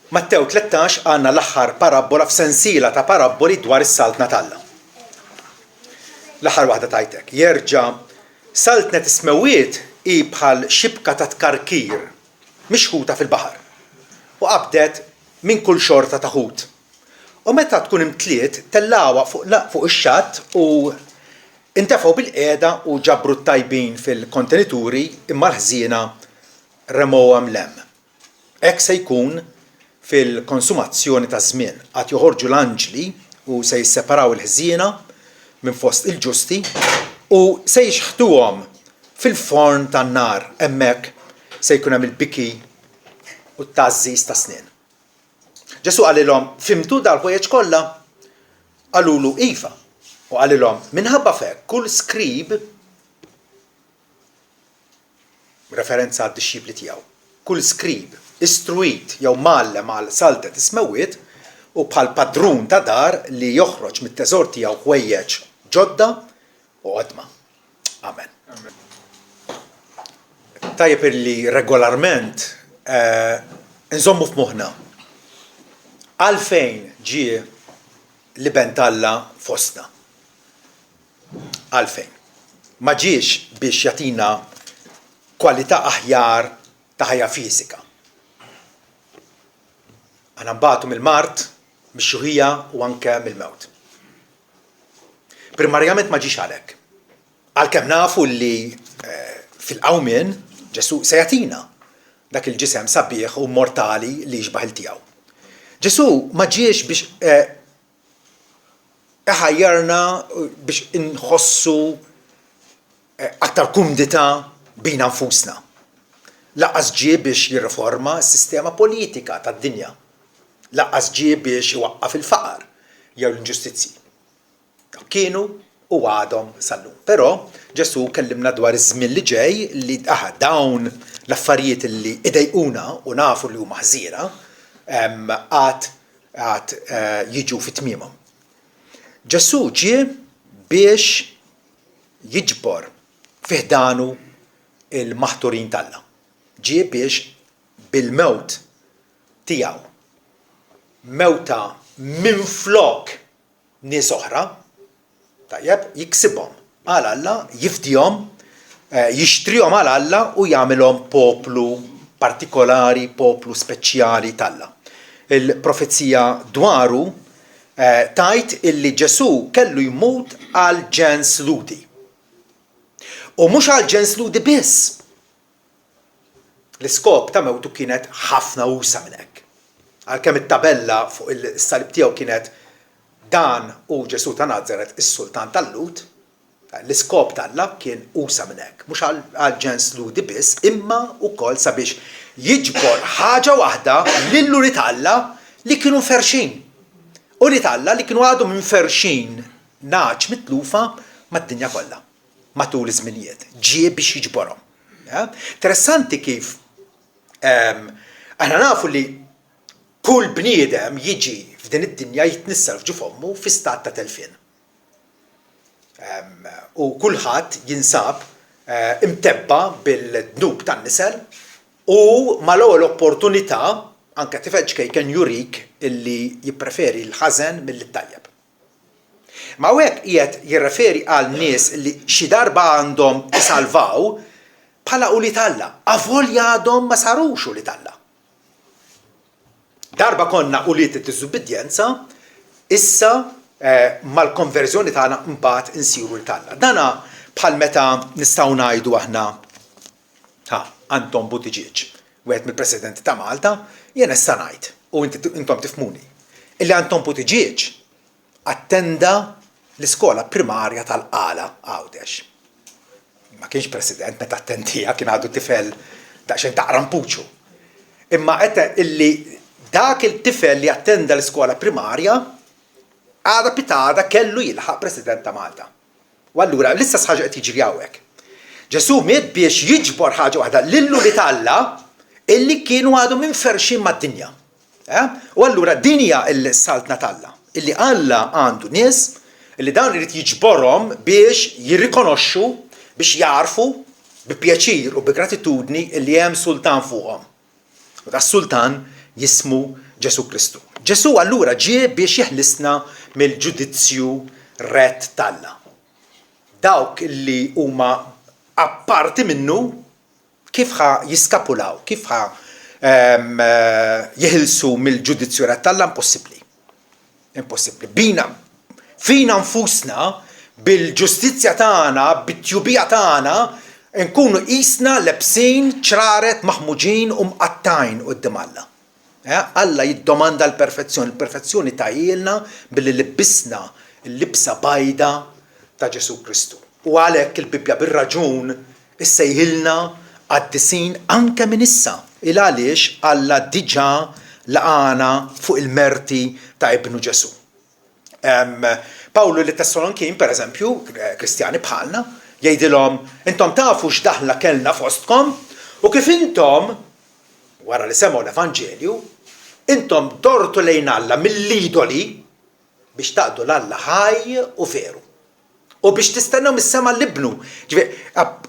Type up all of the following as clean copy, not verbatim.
Mattew 13 għandna l-aħħar parabola f'sensiela ta' paraboli dwar is-saltna tal-Alla. L-aħħar waħda tajtek. Jerġa' saltnet ismewiet hi bħal xibka ta' tkarkir mixħuta fil-baħar u qabdet minn kull xorta ta' ħut. U meta tkun imtliet tellawha fuq ix-xatt u intefgħu bil-qiegħda u ġabru t-tajbin fil-kontenituri imma l-ħżiena remowhom l-hemm. Hekk se jkun fil-konsumazzjoni ta' żmien. Qatt joħorġu l-anġli u se jisseparaw il-ħżiena minn fost il-ġusti u se jixħtuhom fil-forn tan-nar hemmhekk se jkun hemm il-biki u t-tażżiż ta' snien. Ġesu qalilhom fimtu dal-ħwejjeġ kollha? Qalulu iva. U qalilhom minħabba f'hekk kull skrib referenza għad-dixxipli tiegħu. Kull skrib istruit jew mgħallem għal saltet ismewiet u bħal padrun ta' dar li joħroġ mit-teżor tiegħu ħwejjeġ ġodda u qodma. Amen. Tajjeb illi regolarment nżommu f'moħħna għalfejn ġie l-iben tal-Alla fostna. Għalfejn. Ma ġiex biex jagħtina kwalità aħjar ta' ħajja fiżika. Għana nbagħtu mill-mart, mix-xuħija u anke mill-mewt. Primarjament ma ġiex għalhekk. Għalkemm nafu li fil-qawmien Ġesu se jagħtina dak il-ġisem sabiħ u mortali li jixbaħ il-tiegħu. Ġesu ma ġiex biex iħajjarna biex inħossu aktar kumdità bina nfusna. Laqqas ġie biex jirriforma s-sistema politika tad-dinja. Laqqas ġie biex iwaqqaf il-faqar jew l-inġustizzji. Kienu u għadhom sal-lum. Però Ġesu kellimna dwar iż-żmien li ġej li dawn l-affarijiet li idejquna u nafu li huma ħżiera għad jiġu fit-tmiemhom. Ġesu ġie biex jiġbor fih danu il-maħturin tal-Alla. Ġie biex bil-mewt tiegħu mewta minflok nies oħra tajjeb jiksibhom għal Alla, jifdihom, jixtrihom għal Alla u jagħmilhom poplu partikolari, poplu speċjali tal-Alla. Il-profezija dwaru tajt illi Ġesu kellu jmut għal ġens ludi. U mhux għal ġens ludi biss. L-iskop ta' mewtu kienet ħafna usa minn hekk. Għalkemm it-tabella fuq il-salib tiegħu kienet dan u Ġesu ta' Nażaret is-Sultan tal-Lut, l-iskop tal-Alla kien usa minn hekk, mhux għal ġens ludi biss, imma wkoll sabiex jiġbor ħaġa waħda lill-uri tal-Alla li kienu ferxin. Uri tal-Alla li kienu għadhom minferxin naċ mitlufa mad-dinja kollha matul iż-żminijiet. Ġie biex jiġborhom. Interessanti kif aħna nafu li kull bniedem jiġi f'din id-dinja jitnissel f'ġufommu fi stat ta' telfien. U kulħadd jinsab imtebba bil-dnub tan-nisel u mal-ewwel opportunità anke tifel ġkejken jurik illi jippreferi l-ħażen mill-tajjeb. Ma hekk qiegħed jirreferi għal nies li xi darba għandhom isalvaw bħala uli tal-Alla, avolja għadhom ma sarux uli tal-Alla. Darba konna uliet it-diżubbidjenza, issa mal-konverżjoni tagħna mbagħad insiru l-Alla. Dana bħal meta nistgħu ngħidu aħna Anton Buttigieg, wieħed mill-Presidenti ta' Malta, jien nista' ngħid u intom tifhmuni. Illi Anton Buttigieg attenda l-iskola primarja tal-Qala Għawdex. Ma kienx President meta attendija kien għadu tifel daqsxejn ta' rampuċu. Imma qed illi dak il-tifel li attenda l-iskola primarja għada pitada kellu jilħaq President ta' Malta. U allura l-istess ħaġa qed jiġri hawnhekk. Ġesu miet biex jiġbor ħaġa waħda lill-uli tal-Alla illi kienu għadhom minferxin mad-dinja. U allura din hija l-saltna tal-Alla. Illi Alla għandu nies illi dan irid jiġborhom biex jirrikonoxxu, biex jarfu bi pjaċir u bi gratitudni illi hemm sultan fuqhom. U da sultan jismu Ġesu Kristu. Ġesu allura ġie biex jeħlisna mill-ġudizzju ret talla. Dawk li huma apparti minnu kif jiskapulaw, kif jeħilsu mill-ġudizzju ret talla impossibbli. Impossibbli. Fina nfusna bil-ġustizzja tagħna, bit-tjubija tagħna, nkunu qisna lebsin ċraret maħmuġin u mqattajn quddiem Alla. Alla jiddomanda l-perfezzjoni. Il-perfezzjoni tajjilna billi libbisna l-libsa bajda ta' Ġesu Kristu. U għalhekk il-Bibja bir-raġun issejħilna qaddisin anke minn issa. Il għaliex Alla diġà laqana fuq il-merti ta' ibnu Ġesu. Pawlu li Tessalonikin, per eżempju, kristjani bħalna, jgħidilhom intom tafu x'daħla kellna fostkom u kif intom wara li semgħu l-Evanġelju, intom dortu lejn Alla mill-idoli biex taqdu l-Alla ħaj u veru. U biex tistennew mis-sema l-ibnu.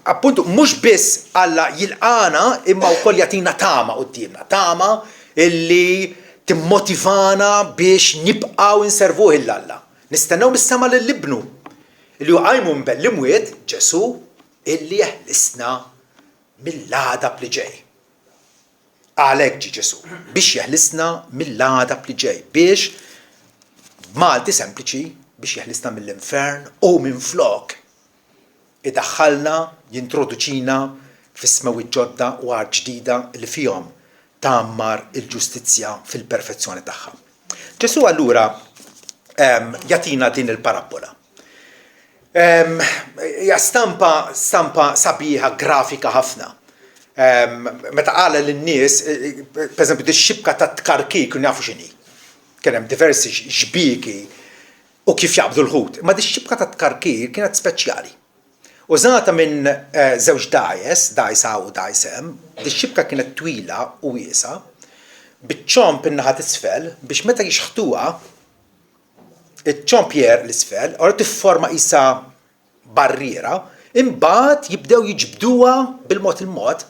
Appuntu, mhux biss Alla jilqana imma wkoll jagħtina tama qudiemna, tama illi timmotivana biex nibqgħu inservuh il-Alla. Nistennew mis-sema l-ibnu. Illi għajmu mbellimwiet Ġesu illi jeħlisna mill-għadab li ġej. Għalhekk ġi Ġesu biex jeħlisna mill-għadab li ġej, biex b'Malti sempliċi biex jeħlisna mill-infern u minn flok idaħħalna jintroduċina fis-smawiet ġodda u għar ġdida li fihom tagħmmar il-ġustizzja fil-perfezzjoni tagħha. Ġesu allura jagħtina din il-parabola. Ja stampa sabiħa grafika ħafna. Meta qala lin-nies, pereżempju dix-xibka ta' tkarkir kienu jafu x'inhi. Kien hemm diversi xbiki u kif jaqbdu l-ħut. Ma dix-xibka ta' tkarkir kienet speċjali. Użata minn żewġ dajsa u dajsem, dix-xibka kienet twila u wiesa, biċ-ċomp in-naħa t'isfel biex meta jixħtuha iċ-ċompjer l-isfel, għora tifforma isa barriera, imbagħad jibdew jiġbduha bil-mod il-mod,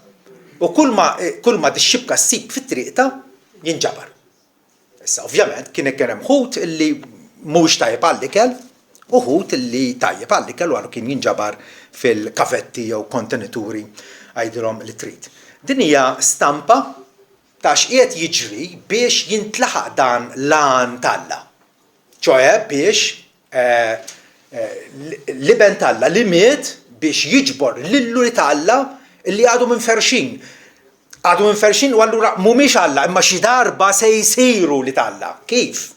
u kull ma dix-xibka ssib fit-triqta jinġabar. Issa ovvjament kien hemm ħut illi mhuwiex tajjeb għall-ikel, u ħut illi tajjeb għall-ikel u kien jinġabar fil-kavetti jew kontenituri għajdilhom li trid. Din hija stampa ta' x'qiegħed jiġri biex jintlaħaq dan l-għan talla. ċoħe biex l-iben talla li miet biex jiġbor l-illu li talla li għadu minn ferxin. Għadu minn ferxin u għallura mumiex Alla, imma xi darba se jisiru li talla. Kif?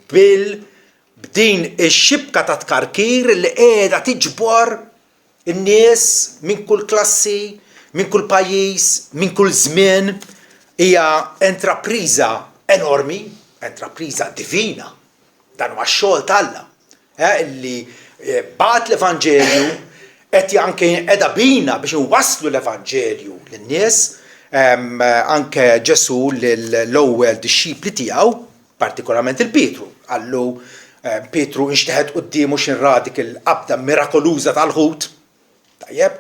B'din ix-xibka ta' tkarkir li qiegħda tiġbor in-nies minn kull klassi, minn kull pajjiż, minn kull żmien, hija entrapriża enormi, entrapriża divina. Dan huwa x-xogħol talla. Illi bagħat l-Evanġelju qed anke qiegħda bina biex inwasslu l-Evanġelju lin-nies, anke Ġesu l-ewwel dixxipli tiegħu, partikolarment il-Pietru. Għallu Pietru inxteħed qudiemu x'inradik il-qabda mirakoluża tal-ħut. Tajjeb?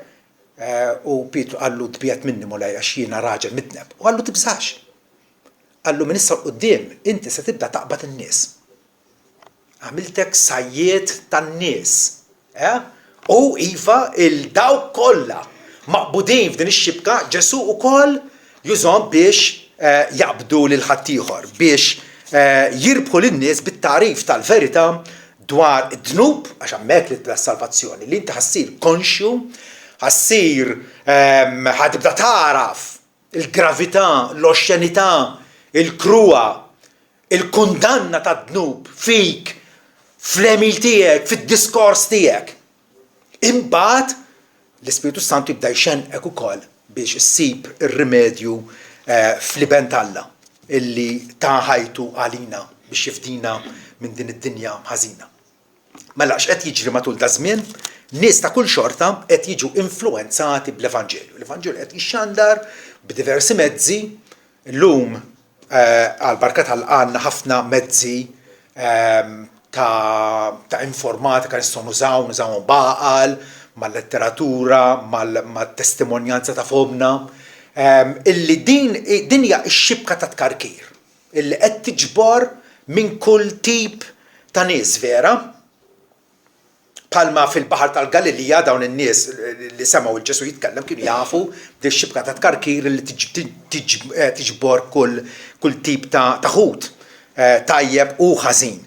U Pietru għallu dbiet minni mulej għax jiena raġel mitneb. U għallu tibżax. Għallu minn issa quddiem inti se tibda taqbad in-nies. Għamiltek sajjiet tan-nies. U iva il-daw kollha maqbudin f'din ix-xibka Ġesu wkoll jużhom biex jaqbdu lil ħaddieħor, biex jirbħu lin-nies bit-tarif tal-verità dwar id-dnub, għax hemmhekk li tibda salvazzjoni, li inti ħassir konxju, ħassir ħadibda taraf il-gravità, l-oxxenità, il-krua, il-kundanna tad-dnub fik, fl-emil tiegħek, fid-diskors tiegħek. Imbagħad l-Ispiritu Santu jibda jxenqek ukoll biex issib ir-rimedju fl-iben Alla illi ta' ħajtu għalina biex jifdina minn din id-dinja ħażina. Mela x'qed jiġri matul da żmien, nies ta' kull xorta qed jiġu influenzati bl-Evanġelju. L-Evanġelju qed jixxandar b'diversi mezzi. Llum għall-barka tal-għandna ħafna mezzi ta' informatika nistgħu nużaw baqal, mal-letteratura, mal-testimonjanza ta' fomna, illi din hija x-xibka ta' tkarkir. illi qed tiġbor minn kull tip ta' nies vera. Palma fil-Baħar tal-Galilija dawn in-nies li semgħu il-Ġesu jitkellem kienu jafu xibka ta' tkarkir li tiġbor kull tip ta' ħut tajjeb u ħażin.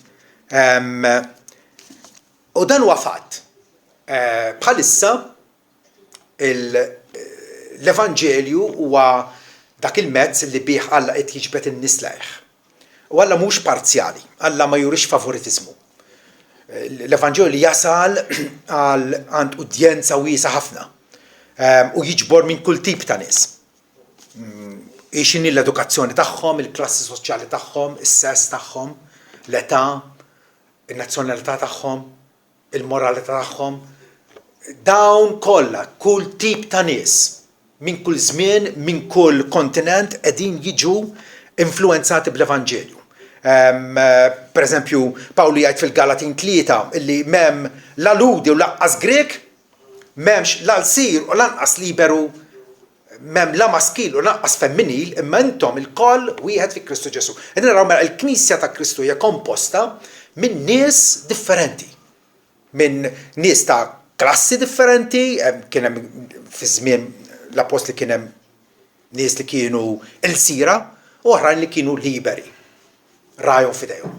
U dan huwa fatt. Bħalissa l-Evanġelju huwa dak il-mezz li bih Alla qed jiġbed in-nies lejh. U Alla mhux parzjali, Alla ma jurix favoritizmu. L-Evanġelju jasal għand udjenza wiesa ħafna u jiġbor minn kull tip ta' nies. X'inhi l-edukazzjoni tagħhom, il-klassi soċjali tagħhom, is-sess tagħhom, l-età, in-nazzjonalità tagħhom, il-moralità tagħhom. Dawn kollha kull tip ta' nies minn kull żmien, minn kull kontinent qegħdin jiġu influenzati bl-Evanġelju. Per eżempju, Pawlu jgħid fil-Galatin 3 illi m'hemm la Ludi u laqqas Grek, m'hemmx la l-sir u lanqas liberu, m'hemm la maskil u lanqas femminil, imma intom il-koll wieħed fi Kristu Ġesu. Qed naraw mela l-Knisja ta' Kristu hija komposta minn nies differenti, minn nies ta' klassi differenti, kien hemm fi żmien l-Apostli kien hemm nies li kienu il-sira u oħrajn li kienu liberi. Rajhom fidejhom.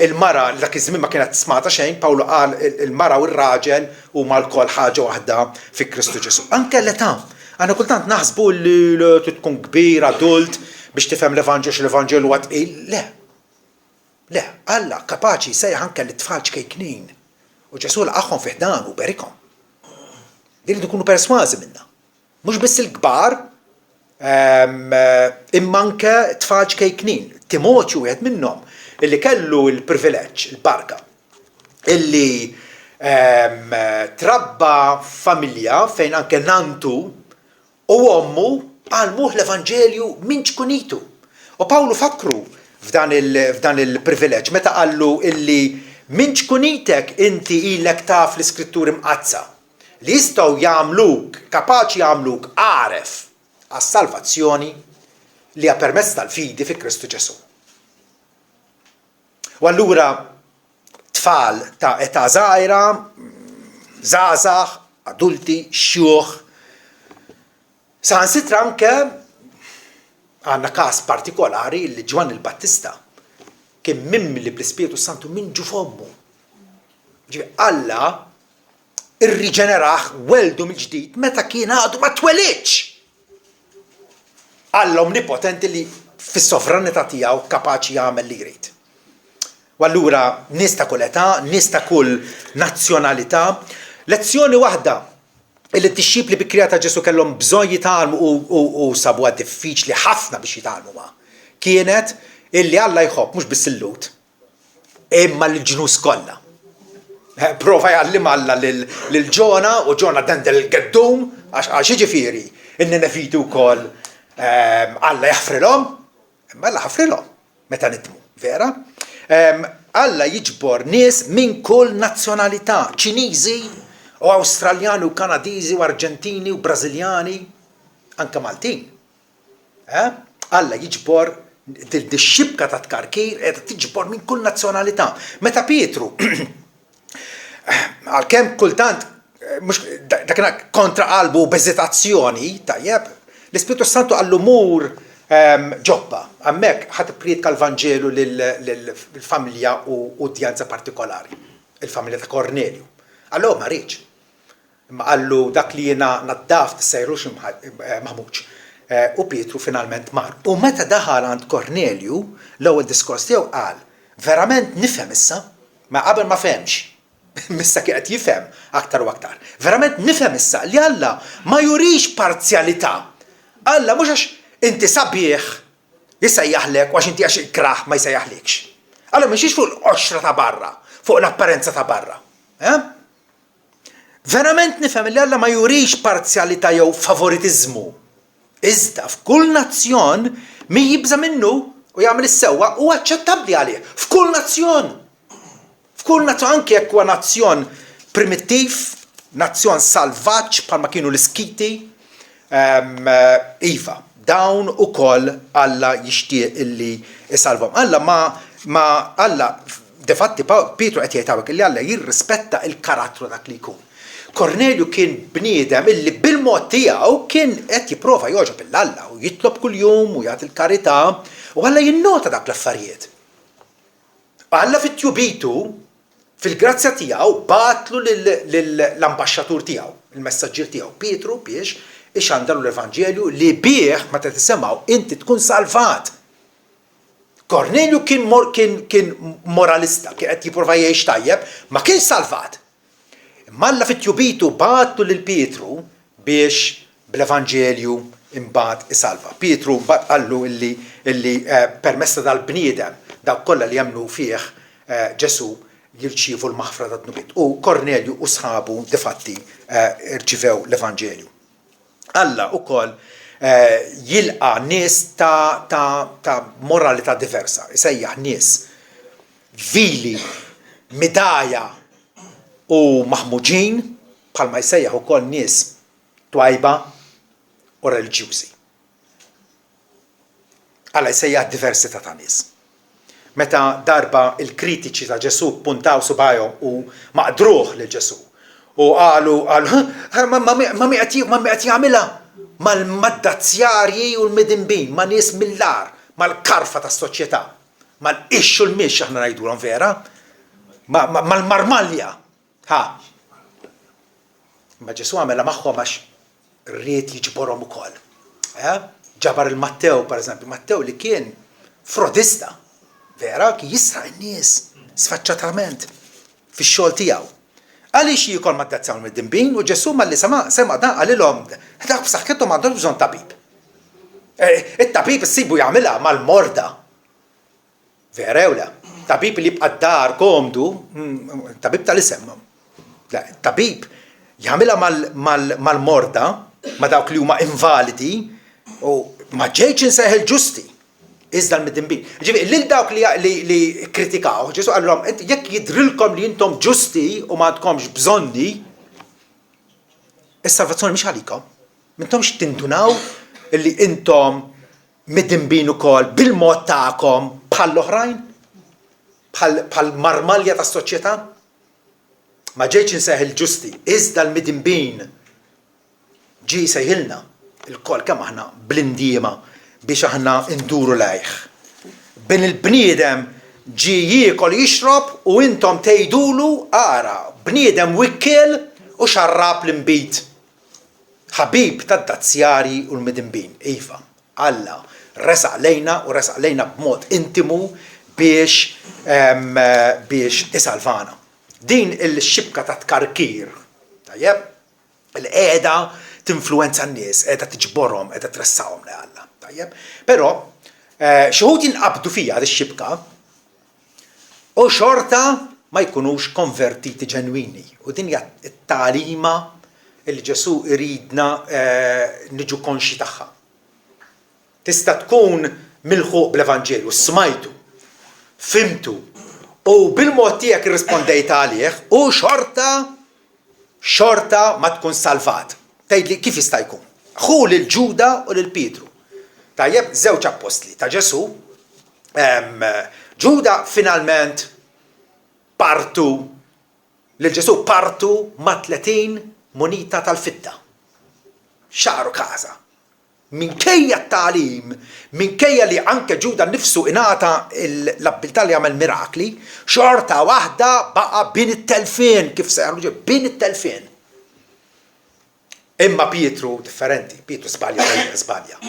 Il-mara dak iż-żmien ma kienet tismata xejn, Pawlu qal il-mara u r-raġel huma l-kol ħaġa waħda fi Kristu Ġesu. Anke l-età. Għandna kultant naħsbu li tkun kbir, adult biex tifhem l-Evanġelju huwa tqil. Le, Alla kapaċi jsejjaħ anke l-tfal ċkejknin. U Ġesu laqahom fih dan u berikhom. Din ikunu persważi minnha. Mhux biss il-kbar, imma anke tfal ċkejknin. Timotju wieħed minnhom illi kellu l-privileġġ, il-barka, illi trabba familja fejn anke nantu u ommu għalmuh l-Evanġelju minn ċkunitu. U Pawlu fakru f'dan il-privileġġ meta qallu illi minn ċkunitek inti ilek taf l-Iskrittur imqazza li jistgħu jagħmluk, kapaċi jagħmluk għaref għas-salvazzjoni li ha permezz tal-fidi fi Kristu Ġesu. U allura tfal ta' età żgħira, żgħażagħ, adulti, xjuħ. Saħansitra anke għandna każ partikolari li Ġwan il-Battista kien mimli bl-Ispiritu Santu minn ġu f'ommu. Alla irriġeneraħ weldu mill-ġdid meta kien għadu ma twelidx. Alla omnipotenti li fis-sovranità tiegħu kapaċi jagħmel li jrid. U allura nies ta' kull età, nies ta' kull nazzjonalità, lezzjoni waħda illi t-tixxib li bikrija ta' Ġesu kellhom bżonn jitgħallmu u sabuha diffiċli ħafna biex jitgħallmuha. Kienet illi Alla jħobb mhux biss il-lut, imma l-ġnus kollha. Prova jgħallim Alla lil Ġona u Ġona dendel il-geddum għax jiġifieri in-nenefitu wkoll Alla jaħfrilhom, imma Alla ħafrilhom meta nidmu, vera? Alla jiġbor nies minn kull nazzjonalità, Ċiniżi u Awstraljani u Kanadiżi u Arġentini u Brażiljani, anke Maltin. Alla jiġbor dil-xibka ta' tkarkir qiegħda tiġbor minn kull nazzjonalità. Meta Pietru għalkemm kultant mhux dak kontra qalbu b'eżitazzjoni, tajjeb, l-Ispiritu Santu għallu mur ġobba, hemmhekk ħadd ippriedika l-Vanġelu lill-familja u udjenza partikolari, il-familja ta' Kornelju. Allura ma rridx. Imma qallu dak li jiena naddaf tissejrux maħmudx. U Pietru finalment mar. U meta daħal għand Kornelju, l-ewwel diskors tiegħu qal, verament nifhem issa, ma qabel ma fehmx. Missa kien qed jifhem aktar u aktar. Verament nifhem issa li Alla ma jurix parzjalità. Alla mhux għax inti sabiħ jisejjaħlek u għax inti għax ikraħ ma jsejjaħlekx. Alla mhix fuq l-qoxra ta' barra, fuq l-apparenza ta' barra. Verament nifhem li Alla ma jurix parzjalità jew favoritizmu. Iżda f'kull nazzjon min jibża minnu u jagħmel is-sewwa huwa aċċettabbli għalih. F'kull nazzjon. F'kull nazzjon anke jekk huwa nazzjon primittiv, nazzjon salvaġġ bħalma kienu l-Iskiti, iva, dawn ukoll Alla jixtieq illi isalvhom. Alla ma Alla defatti Pietru qed jgħid hawnhekk illi Alla jirrispetta l-karattru dak li jkun. Kornelju kien bniedem illi bil-mod tiegħu kien qed jipprova jogħġob il-Alla u jitlob kuljum u jagħti l-karità u Alla jinnota dak l-affarijiet. Alla fit-tjubitu fil-grazzja tiegħu batlu l-ambaxxatur tiegħu, il-messaġġier tiegħu Pietru biex ixandalu l-Evanġelju li bih meta tisimgħu inti tkun salvat. Kornelju kien moralista, kien qed jipprova jgħix tajjeb, ma kienx salvat. Imma Alla fit-tjubitu batlu lil Pietru biex bl-Evanġelju imbagħad isalva. Pietru mbagħad qallu illi permessa dal-bniedem dawk kollha li jemmnu fih Ġesu jirċievu l-maħfra tad-dnubiet. U Kornelju u sħabu difatti irċivew l-Evanġelju. Alla wkoll jilqa' nies ta' moralità diversa, isejjaħ nies vili, midajja u maħmuġin bħalma jsejjaħ ukoll nies twajba u reliġjużi. Alla jsejjaħ diversità ta' nies. Meta darba il-kritiċi ta' Ġesu puntaw subajhom u maqdruh lil Ġesu u qalu ma mi qed jagħmilha mal-maddazzjarji u l-midinbin, ma' nies mill-lar, mal-karfa tas-soċjetà, mal-qixxu l-mixx aħna ngħidulhom vera, mal-marmalja. Ma Ġesu għamilha magħhom għax rrid jiġborhom ukoll. Ġabar il-Mattew pereżempju, Mattew li kien frodista. Vera, ki jisraq in-nies sfaċċatament fix-xogħol tiegħu. Għaliex jikol maddazzjaw mid-dinbin u Ġesu malli sema dan qalilhom dak b'saħħithom m'għandhomx bżonn tabib. It-tabib issibu jagħmilha mal-morda. Vera jew le? Tabib li jibqa' d-dar komdu, tabib tal-isem. Tabib jagħmilha mal-morda, ma dawk li huma invalidi u ma ġejx insejħel ġusti. Iżda l-midinbin. Ġifieri lil dawk li kritikaw, Ġesu qalhom jekk jidrilkom li intom ġusti u ma għandkomx bżonni, is-salvazzjoni mhix għalikom. M'intomx tindunaw li intom midinbin ukoll bil-mod tagħkom bħall-oħrajn? Bħal marmalja tas-soċjetà? Ma ġejtx insejħel ġusti, iżda l-midinbin ġie jsejħilna il-kol kemm aħna bl-indiema biex aħna nduru lejh. Bin il-bniedem ġi jiekol jixrob u intom tgħidulu ara bniedem wikkel u xarrab l-imbit. Ħabib tad-dazzjari u l-midinbin. Iva, Alla resaq lejna u resaq lejna b'mod intimu biex isalvana. Din il-xibka ta' tkarkir, tajjeb, il-qiegħda tinfluwenza n-nies, qiegħda tiġborhom, qiegħda tressawhom li Alla. Però xi wħud jinqabdu fija x-xibka u xorta ma jkunux konvertiti ġenwini. U din hija t-tagħlima li Ġesu iridna niġu konxi tagħha. Tista' tkun milħuq bl-Evanġelju, smajtu, fimtu u bil-mod tiegħek irrispondejt għalih u xorta ma tkun salvat. Tgħidli kif jista' jkun? Ħu lil Ġuda u lil Pietru. Tajjeb, żewġ apostli ta' Ġesu, Ġuda finalment partu lil Ġesu partu ma' 30 munita tal-fidda. Xaru każa. Minkejja t-tagħlim, minkejja li anke Ġuda nnifsu ingħata l-abilità li jagħmel mirakli, xorta waħda baqa' bin it-telfien kif seħħu bin it-telfien. Imma Pietru differenti, Pietru żbalja.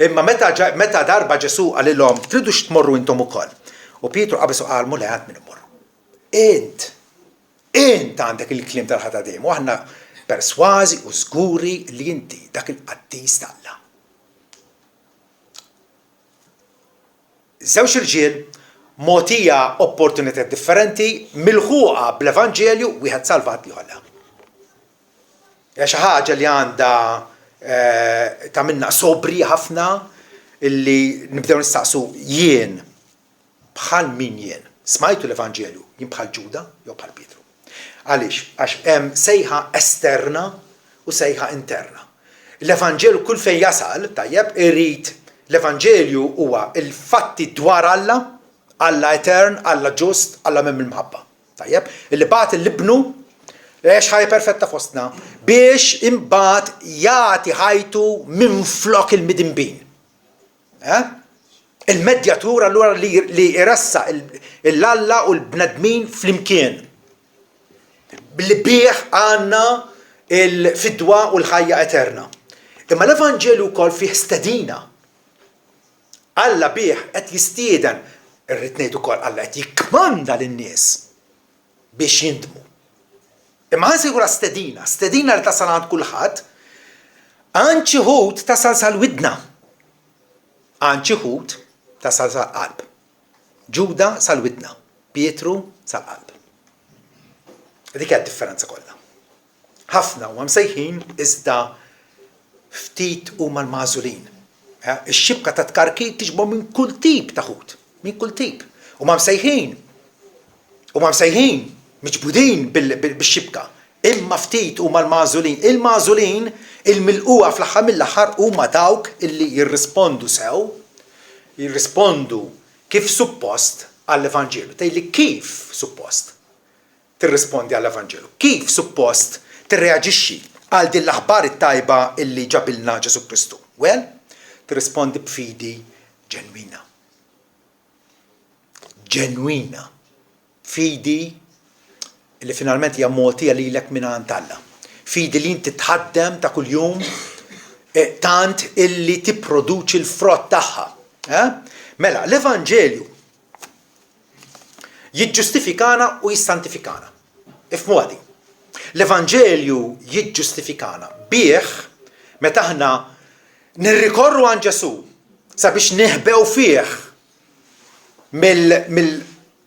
Imma meta darba Ġesu qalilhom tridux tmorru intom ukoll. U Pietru qabesu qal mu għand min immorru. Int għandek il-kliem tal-ħadadiem u aħna persważi u żguri li inti dak il-qaddis tal-Alla. Żewġ irġiel mogħtija opportunitajiet differenti milħuqa bl-Evanġelju wieħed salvat ieħor. Hija xi ħaġa li għandha ta' minna sobri ħafna illi nibdew nistaqsu jien bħal min jien. Smajtu l-Evanġelju jien bħal Ġuda jew bħal Pietru. Għaliex? Għax hemm sejħa esterna u sejħa interna. l-Evanġelju kull fejn jasal, tajjeb, irid l-Evanġelju huwa il-fatti dwar Alla etern, Alla ġust, Alla minn il-mħabba. Tajjeb, illi bagħat l-ibnu għax ħajja perfetta fostna biex imbagħad jagħti ħajtu minn flok il-midinbin. Il-medjatur allura li jrassa l-Alla u l-bnedmin flimkien. Billi bih għandna il-fidwa u l-ħajja eterna. Imma l-Evanġelju wkoll fih stedina. Alla bih qed jistieden, irrid ngħid ukoll Alla qed jikkmanda lin-nies biex jindmu. Imma ħansigura stedina li tasal għand kulħadd, anċi ħut tasal sal-widna. Anċi ħut tasal sal-qalb. Ġuda sal-widna, Pietru sal-qalb. Dik hija d-differenza kollha. Ħafna huma msejħin iżda ftit huma l-magħżulin. Ix-xibka ta' tkarkit tiġbor minn kull tip ta' ħut, minn kull tip. Huma msejħin miġbudin bil-xibka. Imma ftit huma l-magħżulin. Il-magħżulin il-milquha fl-aħħar mill-aħħar huma dawk illi jirrispondu sew, jirrispondu kif suppost għall-Evanġelju. Tgħidli kif suppost tirrispondi għall-Evanġelju, kif suppost tirreaġixxi għal din l-aħbar it-tajba illi ġabilna Ġesu Kristu. Well, tirrispondi b'fidi ġenwina. Ġenwina. Fidi illi finalment hija mogħtija lilek minn għand Alla. Fidi li inti tħaddem ta' kuljum tant illi tipproduċi l-frott tagħha. Mela, l-Evanġelju jiġġustifikana u jissantifikana. Ifmuha din. L-Evanġelju jiġġustifikana bih meta aħna nirrikorru għand Ġesu sabiex neħbew fih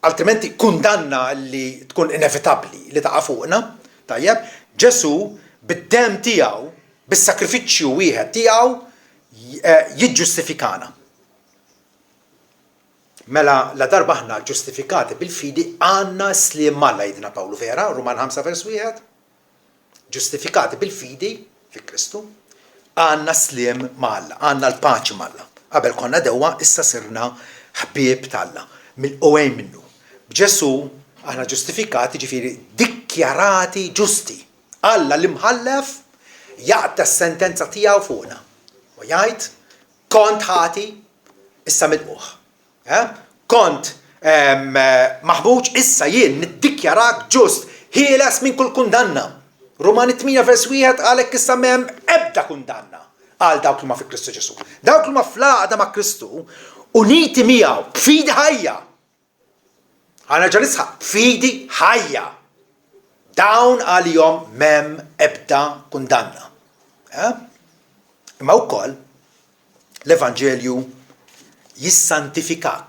altrimenti kundanna li tkun inevitabbli li taqa' fuqna, tajjeb, Ġesu bid-demm tiegħu, bis-sakrifiċċju wieħed tiegħu jiġġustifikana. Mela la darba aħna ġustifikati bil-fidi għandna sliem Alla jgħidilna Pawlu vera, Ruman 5 vers 1. Ġustifikati bil-fidi fi Kristu, għandna sliem Alla, għandna l-paċi Alla. Qabel konna dewwa issa sirna ħbieb t'Alla, mill-qowejn minnu. B'Ġesu aħna ġustifikati ġifieri dikjarati ġusti. Alla l-imħallef jaqta s-sentenza tiegħu fuqna. U jgħid kont ħati issa milquh. Kont maħbuġ issa jien niddikjarak ġust ħieles minn kull kundanna. Romani 8 vers 1 għalek issa m'hemm ebda kundanna għal dawk li ma fi Kristu Ġesu. Dawk li ma fl-għaqda ma' Kristu uniti miegħu b'fidi ħajja. Għana ġanisħa b'fidi ħajja. Dawn għalihom m'hemm ebda kundanna. Imma wkoll l-Evanġelju jissantifikak.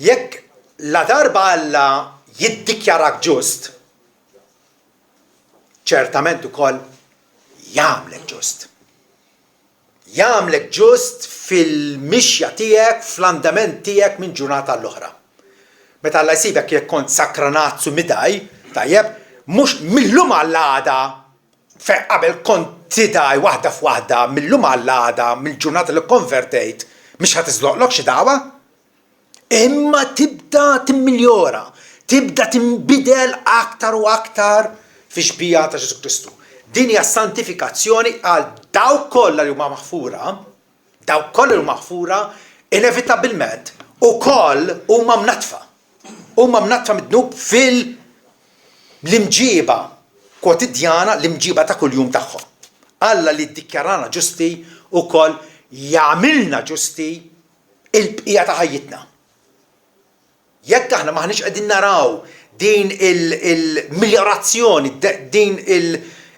Jekk la darba Alla jiddikjarak ġust, ċertament ukoll jagħmlek ġust. Jagħmlek ġust fil-mixja tiegħek, fl-andament tiegħek minn ġurnata l-oħra. Meta Alla jsibek jekk kont sakranazzu midaj, tajjeb, mhux millum għall-għada fejn qabel kont tidaj waħda f'waħda, millum għall-għada, mill-ġurnata li konvertejt, mhux ħadd iżloqlok xi dagħwa? Imma tibda timmiljora, tibda timbidel aktar u aktar fi xbija ta' Ġesu Kristu. Din hija santifikazzjoni għal dawk kollha li huma maħfura, inevitabilment ukoll huma mnatfa. Huma mnatfa mid-dnub fil-imġiba kwotidjana, l-imġiba ta' kuljum tagħhom. Alla li ddikjarana ġusti ukoll jagħmilna ġusti il-bqija ta' ħajjitna. Jekk aħna maħniex qegħdin naraw din il-miljorazzjoni, din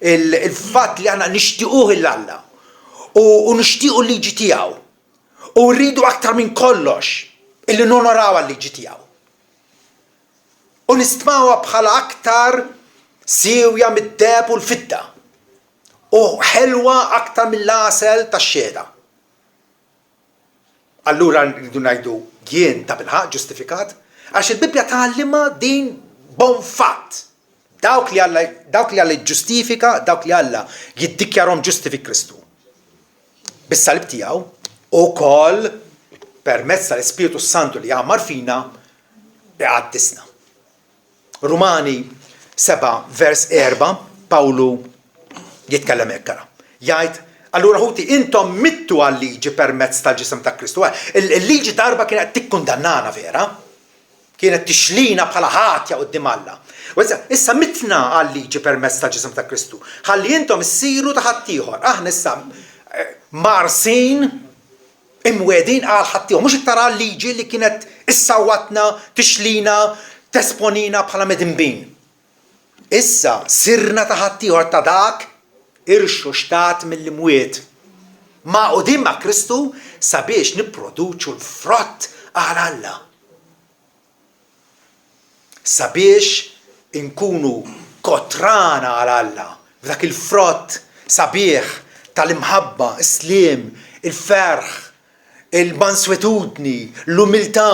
il-fatt li aħna nixtiequh il-Alla u nixtiequ l-liġi tiegħu u rridu aktar minn kollox illi nonoraw għal-liġi tiegħu. U nistmawha bħala aktar siwja mid-deb u l-fidda u ħelwa aktar mill-għasel tax-xhieda. Allura rridu ngħidu jien ta' bilħaq ġustifikat għax il-Bibja tgħallimha din bon fatt. Dawk li Alla jiġġustifika, dawk li Alla jiddikjarhom ġusti fi Kristu. Bis-salib tiegħu ukoll permezz tal-Ispiritu Santu li jagħmar fina iqaddisna. Rumani 7 vers 4 Pawlu jitkellem hekk ara. Jgħid, allura ħuti intom mittu għal-liġi permezz tal-ġisem ta' Kristu. Il-liġi darba kienet tikkundannana vera, kienet tixlina bħala ħatja quddiem Alla. Issa mitna għal-liġi permezz tal-ġisem ta' Kristu. Ħalli intom issiru ta' ħaddieħor. Aħna issa marsin imwedin għal ħaddieħor. Mhux iktar għal-liġi li kienet issawwatna, tixlina, tesponina bħala medinbin. Issa sirna ta' ħaddieħor ta' dak irxu xtat mill-imwiet. Ma' qudiem ma' Kristu sabiex nipproduċu l-frott għal Alla. Sabiex inkunu kotrana għal Alla. F'dak il-frott sabiħ tal-imħabba, is-sliem, il-ferħ, il-manswetudni, l-umiltà,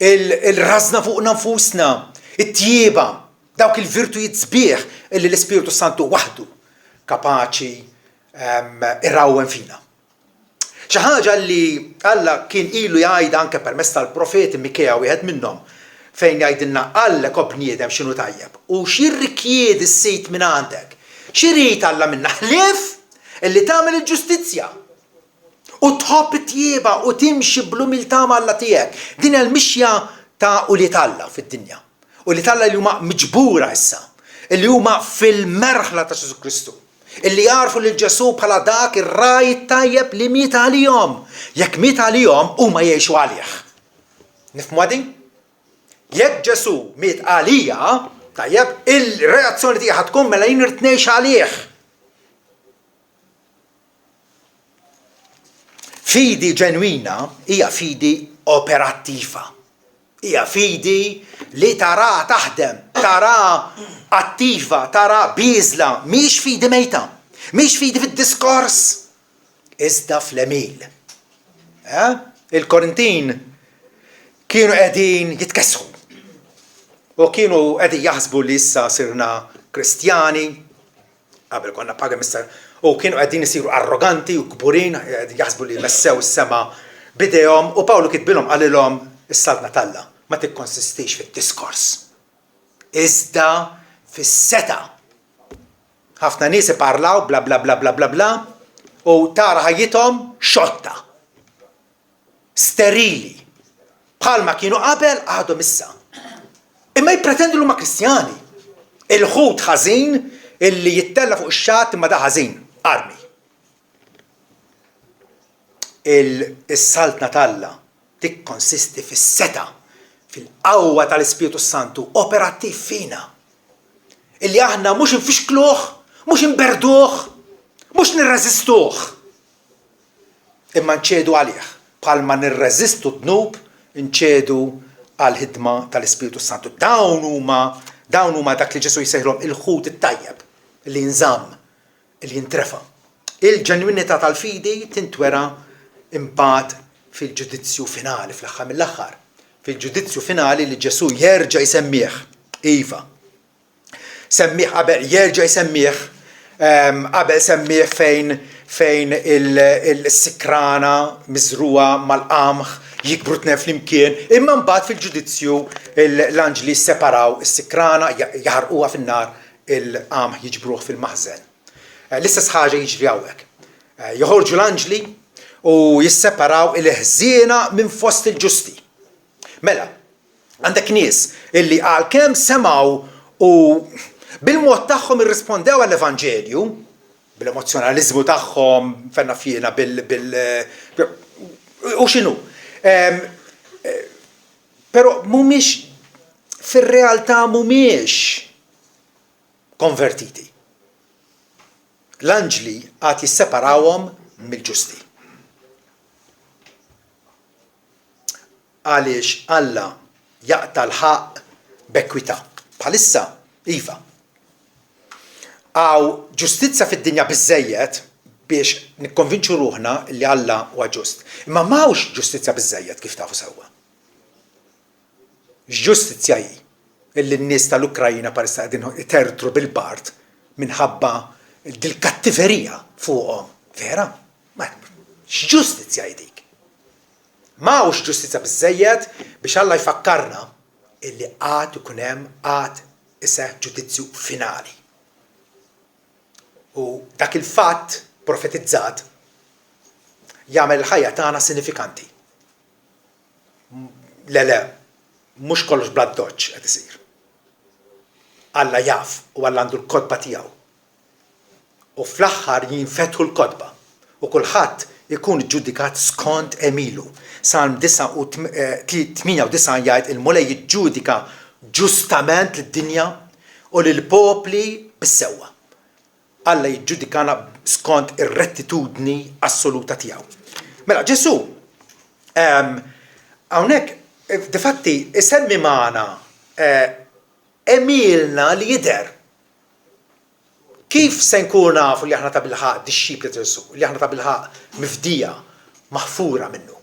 il-razna fuq nafusna, it-tjieba, dawk il-virtujiet sbieħ illi l-Ispiritu Santu waħdu kapaċi irrawwen fina. Xi ħaġa li Alla kien ilu jgħid anke permezz tal-profeti Mikea wieħed minnhom fejn jgħidilna Alla bniedem x'inhu tajjeb. U x'irrikjiedi s-sejt minn għandek? X'irid Alla minna ħlief illi tagħmel il-ġustizzja u tħobb it-tjieba u timxi bl-umiltà mal-Alla tiegħek. Din l-mixja ta' uliet Alla fid-dinja. Uliet Alla li huma miġbura issa, illi huma fil-merħla ta' Ġesu Kristu. Illi jarfu lil Ġesu bħala dak ir-raj tajjeb li miet għalihom. Jekk miet għalihom huma jgħixu għalih. Nifhmu għadin? Jekk Ġesu miet għalija, tajjeb, il-reazzjoni tiegħi tkun mela jien irid ngħix għalih. Fidi ġenwina hija fidi operattiva. Hija fidi li tara taħdem, tara attiva, tara biżla, mhix fidi mejta, mhix fidi fid-diskors, iżda fl-emil. Il-Korintin kienu qegħdin jitkessħu u kienu qegħdin jaħsbu li issa sirna Kristjani, qabel konna paga mister, u kienu qegħdin isiru arroganti u kburin, jaħsbu li messew is-sema bidejhom u Pawlu kitbilhom qalilhom is-saltna talla ma tikkonsistix fid-diskors. Iżda fis-seta. Ħafna nies iparlaw bla bla bla bla bla bla u tara ħajjithom xotta. Sterili. Bħalma kienu qabel għadhom issa. Imma jippretendu huma Kristjani. Il-ħut ħażin illi jittella fuq ix-xatt imma da ħażin, armi. Is-saltna talla tikkonsisti fis-seta, fil-qawwa tal-Ispiritu Santu operattiv fina. Illi aħna mhux infixkluh, mhux inberduh, mhux nirreżistuh. Imma nċedu għalih, bħalma nirreżistu d-dnub, nċedu għall-ħidma tal-Ispiritu Santu. Dawn huma dak li Ġesu jsejħilhom il-ħut it-tajjeb, li jinżamm, li jintrefa. Il-ġenwinità tal-fidi tintwera imbagħad fil-ġudizzju finali fl-aħħar mill-aħħar. Fil-ġudizzju finali li Ġesu jerġa' jsemmih. Iva. Semmih qabel jerġa' jsemmih qabel semmih fejn il-sikrana miżruha mal-qamħ jikbru tnejn flimkien, imma mbagħad fil-ġudizzju l-anġli sseparaw is-sikrana jaħarquha fin-nar, il-qamħ jiġbruh fil-maħżen. L-istess ħaġa jiġri hawnhekk. Joħorġu l-anġli u jisseparaw il-ħżiena minn fost il-ġusti. Mela, għandek nies illi għalkemm semgħu u bil-mod tagħhom irrispondew għall-Evanġelju, bil-emozjonaliżmu tagħhom, fenna fjena u x'inhu. Però mhumiex fir-realtà mhumiex konvertiti. L-anġli għad jisseparawhom mill-ġusti. Għaliex Alla jaqta l-ħaq b'ekwità. Bħalissa, iva. Għaw ġustizza fid-dinja biżżejjed biex nikkonvinċu ruħna li Alla huwa ġust. Imma m'hawnx ġustizza biżżejjed kif tafu sewwa. X'ġustizzja hi? illi n-nies tal-Ukrajina parissa qegħdin itertru bil-bart minħabba dil-kattiverija fuqhom. Vera? Ma x'ġustizzja dik? Ma hux ġustizzja biżżejjed biex Alla jfakkarna illi għad ikun hemm għad iseħħ ġudizzju finali. U dak il-fatt profetizzat jagħmel il-ħajja tagħna sinifikanti. Le, mhux kollox bla doċċ qed isir. Alla jaf u Alla għandu l-kodba tiegħu. U fl-aħħar jinfetħu l-kodba u kulħadd ikun ġudikat skont emilu. Salm 98 jgħid il-Mulej jiġġudika ġustament lid-dinja u lill-popli bis-sewwa. Alla jiġġudikana skont ir-rettitudni assoluta tiegħu. Mela Ġesu hawnhekk difatti isemmi magħna emilna li jidher. Kif se nkunu nafu li aħna ta' bilħaq dixxipli ta' Ġesu, li aħna ta' bilħaq mifdija maħfura minnu?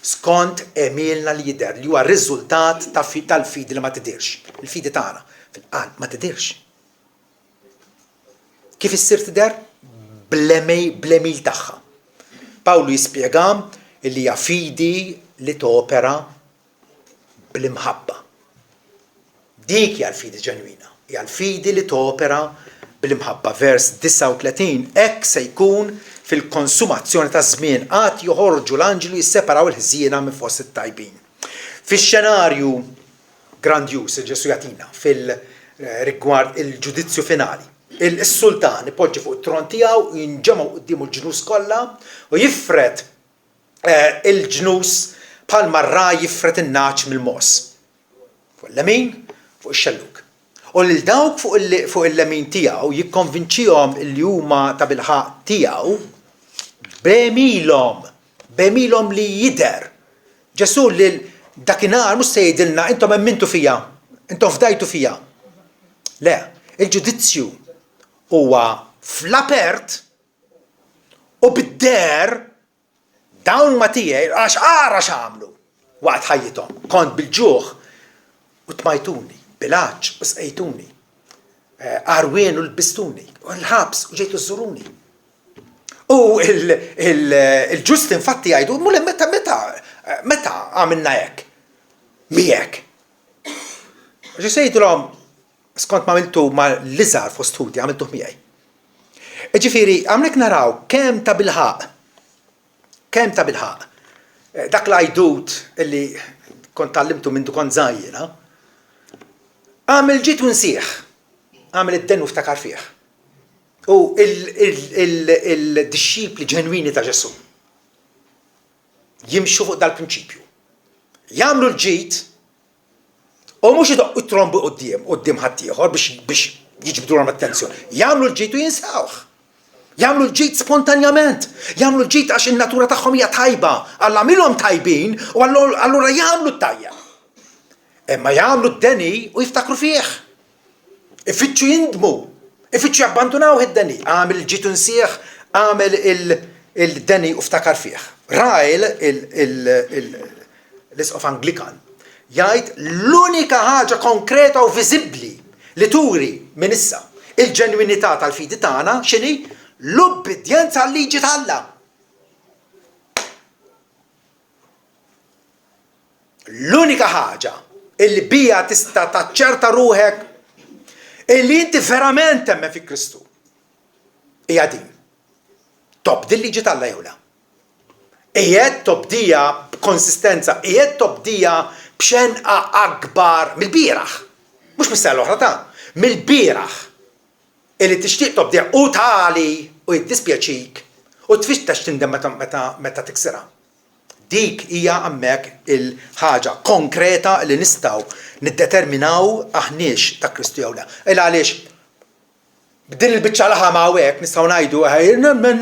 Skont emilna li jidher li huwa r-riżultat tal-fidi li ma tidirx. Il-fidi tagħna fil-qalb ma tidirx. Kif issir tidher? Bl-emil tagħha. Pawlu jispjega li hija fidi li topera bl-imħabba. Dik hija l-fidi ġenwina, hija l-fidi li topera bl-imħabba. Vers 39, hekk se jkun fil-konsumazzjoni ta' żmien għad joħorġu l-anġelu jisseparaw il-ħżiena minn fost it-tajbin. Fix-xenarju grandjuż il-Ġesu jagħtina fil-rigward il-ġudizzju finali. Il-sultan ipoġġi fuq it-tron tiegħu jinġemgħu qudiemu l-ġnus kollha u jifret il-ġnus bħalma r-ra jifret in-naċ mill-mos. Fuq l-lemin, fuq ix-xelluk. U lil dawk fuq il-lemin tiegħu jikkonvinċihom li huma ta' bilħaq tiegħu b'emilhom li jidher. Ġesu lil dakinhar mhux se jgħidilna intom emmintu fija, intom fdajtu fija. Le, il-ġudizzju huwa fl-apert u bid-der dawn ma tiegħi għax ara x'għamlu waqt ħajjithom. Kont bil-ġuħ u tmajtuni, bil-għaġġ u sqejtuni, arwien u lbistuni, u l-ħabs u ġejtu żuruni. U il-ġusti infatti jgħidu, mule meta għamilna hekk? Miegħek. Ġi sejjdulhom skont ma għamiltu ma l-iżgħar fost ħuti għamiltuh miegħi. Ġifieri hawnhekk naraw kemm ta' bilħaq. Dak l-għajdut illi kont tallimtu minn kont żgħir, għamel ġiet u nsieħ, għamel id-den u ftakar fih. U il-disċipli ġenwini ta' Ġesu jimxu fuq dal-prinċipju. Jagħmlu l-ġid u mhux idoqqu trombu quddiem ħadd ieħor biex jiġbdulhom l-attenzjoni. Jagħmlu l-ġid u jinsawh. Jagħmlu l-ġid spontanjament. Jagħmlu l-ġid għax in-natura tagħhom hija tajba. Alla għamilhom tajbin u allura jagħmlu t-tajja. Imma jagħmlu d-deni u jiftakru fih. Ifittxu jindmu, ifittxu jabbandunaw id-deni. Għamel il-ġid u nsieħ, għamel il-deni u ftakar fih. Rajl, l-Isqof Anglikan, jgħid l-unika ħaġa konkreta u viżibbli li turi minn issa il-ġenwinità tal-fidi tagħna x'inhi? L-ubbidjenza għal-liġi tal-Alla. L-unika ħaġa illi bija tista' taċċerta ruħek illi inti verament temmen fi Kristu hija din. Tobdi l-liġi tal-Alla jew la. Qiegħed tobdija b'konsistenza, qiegħed tobdija b'xenqa akbar mill-bieraħ. Mhux mis-sena l-oħra ta' mill-bieraħ. Illi tixtieq tobdija u tali u jiddispjaċik u tfixtax tindem meta tiksirha. Dik hija hemmhekk il-ħaġa konkreta li nistgħu niddeterminaw aħniex ta' Kristu jew le. Il għaliex b'din il-biċċa laħam hawnhekk nistgħu ngħidu nemmen.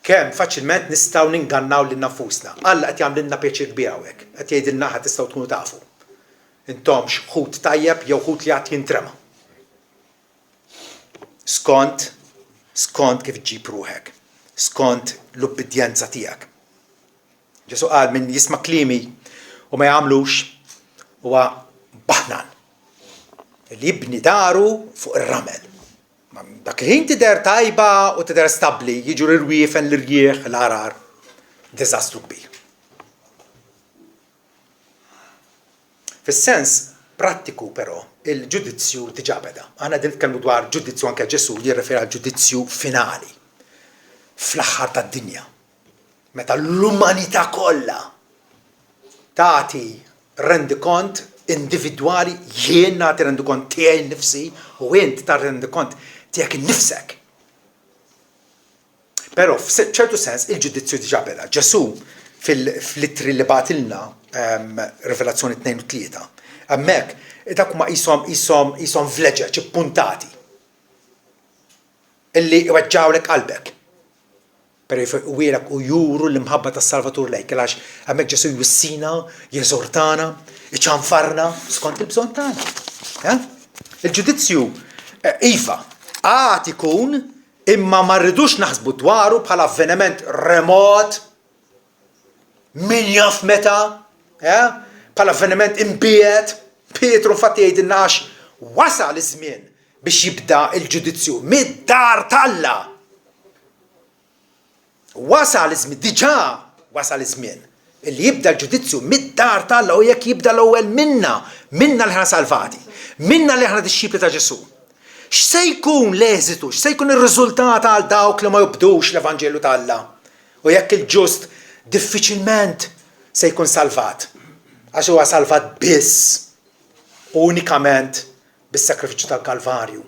Kemm faċilment nistgħu ningannaw lil nafusna. Alla qed jagħmlilna pjaċir kbir hawnhekk. Qed jgħidilna ħadd tistgħu tkunu tafu. Intomx ħut tajjeb jew ħut li għad jintrema. Skont kif ġib ruħek, skont l-ubbidjenza tiegħek. Ġesu qal min jisma' klimi u ma jagħmlux huwa baħnan. Li jibni daru fuq ir-ramel. Dak il-ħin tidher tajba u tidher stabbli, jiġu l-irwiefen, l-irjieħ, l-arar. Diżastru kbir. Fis-sens prattiku però il-ġudizzju diġà beda. Aħna din nitkellmu dwar ġudizzju anke Ġesu jirreferi għal ġudizzju finali fl-aħħar tad-dinja. Meta l-umanità kollha tagħti rendikont individwali, jien nagħti rendikont tiegħi nnifsi u int tagħti rendikont tiegħek innifsek. Però f'ċertu sens il-ġudizzju diġà beda. Ġesu fil-ittri li bagħtilna Rivelazzjoni 2 u 3. Hemmhekk dak huma qishom vleġeġ ippuntati illi iweġġawlek qalbek. U wielek u juru l-imħabba tas-Salvatur lejk, għax hemmhekk Ġesu jwissina, jeżortana, iċanfarna skont il-bżonn tagħna. Il-ġudizzju iva għad ikun imma ma rridux naħsbu dwaru bħala avveniment remot min jaf meta, bħala avveniment imbiet. Pietru infatti jgħidilna għax wasal iż-żmien biex jibda il-ġudizzju mid-dar talla. Wasal iż-żmien, diġà wasal iż-żmien illi jibda l-ġudizzju mid-dar talla u jekk jibda l-ewwel minna li ħna salvati, minna li ħna disċipli ta' Ġesu. X'se jkun l-eżitu, x'se jkun ir-riżultat għal dawk li ma jobdux l-Evanġelu ta' u jekk il-ġust diffiċilment se jkun salvat. Għax huwa salvat biss unikament bis-sakrifiċċju tal-Kalvarju.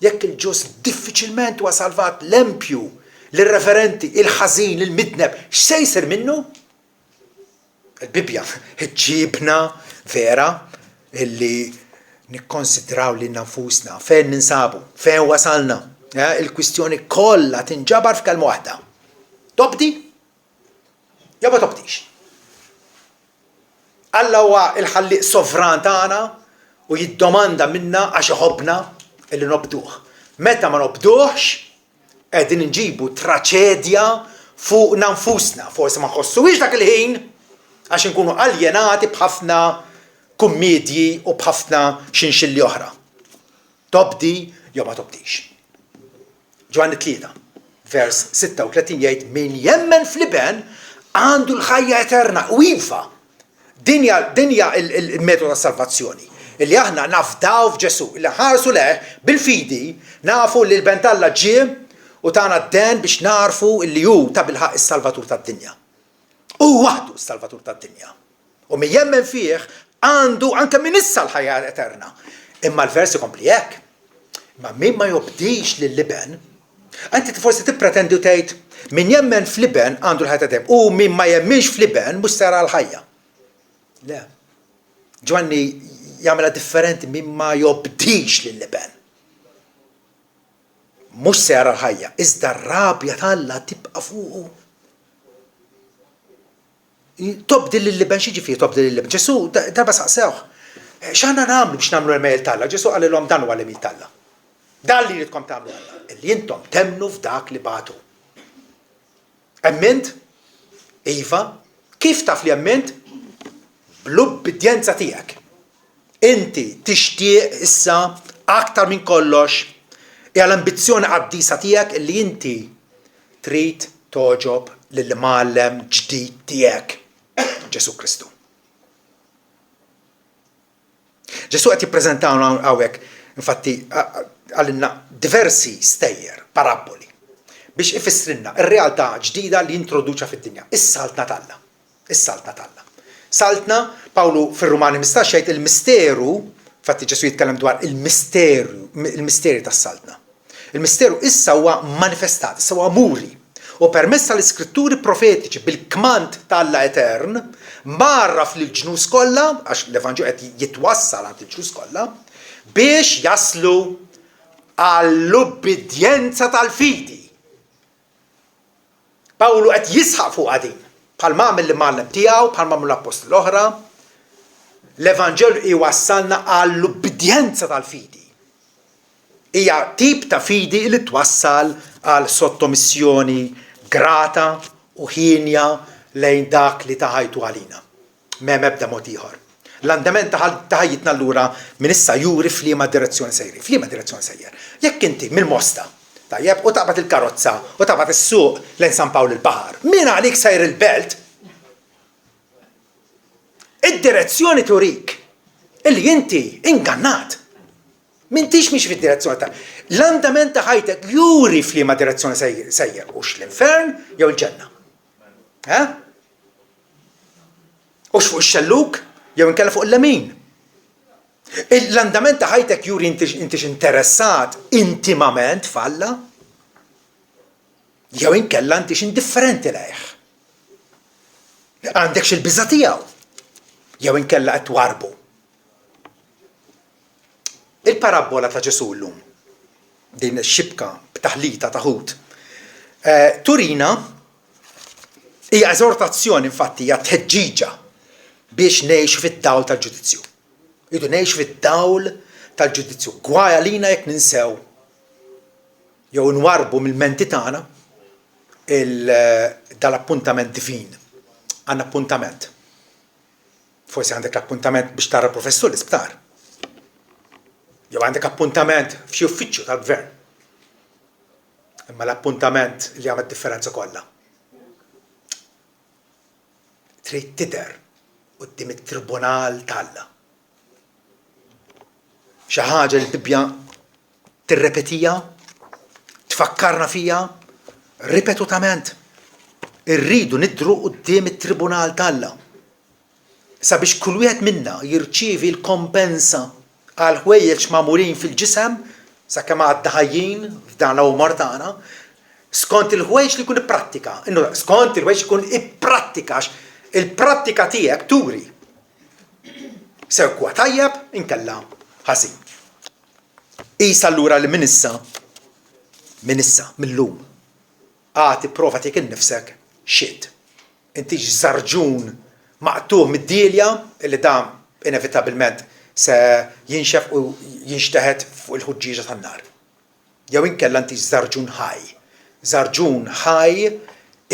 Jekk il-ġust diffiċilment huwa salvat l-empju, l-irreverenti, il-ħażin, il-midneb, x'se jsir minnu? Il-Bibja ġibna vera illi nikkonsidraw li nfusna fejn ninsabu, fejn wasalna. Il-kwistjoni kollha tinġabar f'kelma waħda. Tobdi? Jew ma tobdix. Alla huwa il-ħalliq sovran tagħna u jiddomanda minna għax iħobbna illi nobduh. Meta ma nobduhx, qegħdin inġibu traċedja fuqna nfusna. Forsi ma nħossuhiex dak il-ħin għax inkunu aljenati b'ħafna kummedji u b'ħafna xinxilli oħra. Tobdi jew ma tobdix. Ġwanni 3, vers 36 jgħid min jemmen fl-iben għandu l-ħajja eterna. U iva, dinja il-metodu ta' salvazzjoni. Illi aħna nafdaw f'Ġesu, illi ħarsu leħ bil-fidi nafu li l-ben Alla ġie u tagħna d-den biex narfu illi hu ta' bilħaq is-Salvatur tad-dinja. U waħdu s-Salvatur tad-dinja. U min jemmen fih għandu anke minn issa l-ħajja eterna. Imma l-versi kompli hekk. Ma min ma jobdix lill-liben, anti forsi tippretendi u tgħid min jemmen fl-liben għandu l-ħajja eterna u min ma jemminx fl-liben mhux sara l-ħajja. Le. Ġwanni jagħmilha differenti min ma jobdix lill-liben. Mhux sara l-ħajja, iżda r-rabja Alla tibqa' fuqu. Tobdi lill-liben xi ġifieri tobdi lill-liben. Ġesu darba saqsewh. X'għandna nagħmlu biex nagħmlu l-mejl Alla? Ġesu qalilhom dan huwa l-mejl Alla. Dan li jridkom tagħmlu Alla. Illi intom temnu f'dak li bagħtu. Emmint? Iva, kif taf li emmint? Bl-ubbidjenza tiegħek. Inti tixtieq issa aktar minn kollox l-ambizzjoni qaddisa tiegħek illi inti trid toġob lill-Mgħallem ġdid tiegħek, Ġesu Kristu. Ġesu qed jippreżentawna hawnhekk, infatti għalilna diversi stejjer, paraboli, biex ifissrilna r-realtà ġdida li jintroduċa fid-dinja, is-saltna Alla. Is-saltna Alla. Saltna, Pawlu fir-Rumani 15 jgħid il-misteru, infatti Ġesu jitkellem dwar il-misteri tas-saltna. Il-misteru issa huwa manifestat, issa huwa muri. U permezz tal-iskritturi profetiċi bil-kmand tal-Alla etern, marraf lil ġnus kollha, għax l-Evanġelu qed jitwassal għand il-ġnus kollha, biex jaslu għall-ubbidjenza tal-fidi. Pawlu qed jisħaq fuq din, bħalma għamel l-Mgħallem tiegħu, bħalma għamlu l-Apostoli l-oħra, l-Evanġelu iwassalna għall-ubbidjenza tal-fidi. Hija tip ta' fidi li twassal għal sottomissjoni grata u ħinja lejn dak li taħajtu għalina. M'hemm ebda mod ieħor. L-andament ta' ħajjitna allura minn issa juri f'liema direzzjoni sejri. F'liema direzzjoni sejjer. Jekk inti mill-Mosta, tajjeb, u taqbad il-karozza u taqbad is-suq lejn San Pawl il-Baħar, min għalik sejr il-belt? Id-direzzjoni turik illi inti ingannat. M'intix mhix fid-direzzjoni ta' l-andament ta' ħajtek juri f'liema direzzjoni sejjer hux l-infern jew il-ġenna. Hux fuq ix-xelluk jew inkella fuq il-lemin. L-andament ta' ħajtek juri intix interessat intimament f'Alla jew inkella intix indifferenti lejh. Għandekx il-biża' tiegħu jew inkella qed twarbu. Il-parabola ta' Ġesu llum, din ix-xibka b'taħlita ta' ħut, turina hija eżortazzjoni infatti hija tħeġġiġa biex ngħixu fid-dawl tal-ġudizzju. Idu ngħixu fid-dawl tal-ġudizzju. Gwaj għalina jekk ninsew jew nwarbu mill-menti tagħna dal-appuntament divin. Għandna appuntament. Forsi għandek appuntament biex tara professur l-isptar. Jew għandek appuntament f'xi uffiċċju tal-gvern. Imma l-appuntament li għamel differenza kollha. Trid tidher quddiem it-tribunal tal-Alla. Xi ħaġa li Bibja tirrepetija, tfakkarna fija ripetutament. Irridu nidhru quddiem it-tribunal tal-Alla. Sabiex kull wieħed minna jirċievi l-kompensa għal ħwejjeġ magħmulin fil-ġisem sakemm għadda ħajjin f'dan l-umor tagħna, skont il-ħwejjeġ li jkun ipprattika. Skont il-ħwejjeġ ikun ipprattika il-prattika tiegħek turi sew kwa tajjeb inkella ħażin. Qis allura li minn issa millum għati prova tiegħek innifsek xhied. Inti żarġun maqtuh mid-dielja illi dan inevitabilment se jinxef u jinxteħed fuq il-ħuġġiġa tan-nar. Jew inkella inti żarġun ħaj. Żarġun ħaj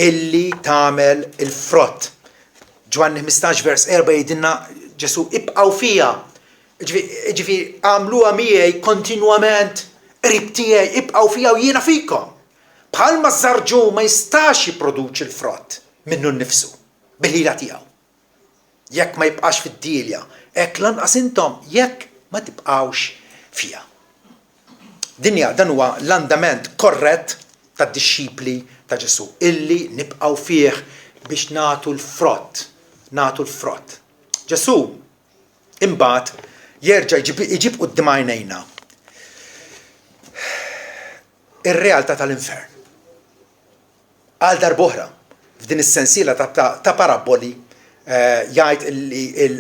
illi tagħmel il-frott. Ġwanni 15 vers 4 jgħidilna Ġesu ibqgħu fija. Ġifieri għamluha miegħi kontinwament qrib tiegħi ibqgħu fija u jiena fikom. Bħalma żarġun ma jistax jipproduċi l-frott minnu nnifsu bil-ħila tiegħu. Jekk ma jibqax fid-dielja, hekk lanqas intom jekk ma tibqgħux fija. Dan huwa l-andament korrett tad-dixxipli ta' Ġesu, illi nibqgħu fih biex nagħtu l-frott. Ġesu imbagħad jerġa' iġib quddiem għajnejna ir-realtà tal-infern. Għal darb'oħra f'din is-sensiela ta' paraboli jgħid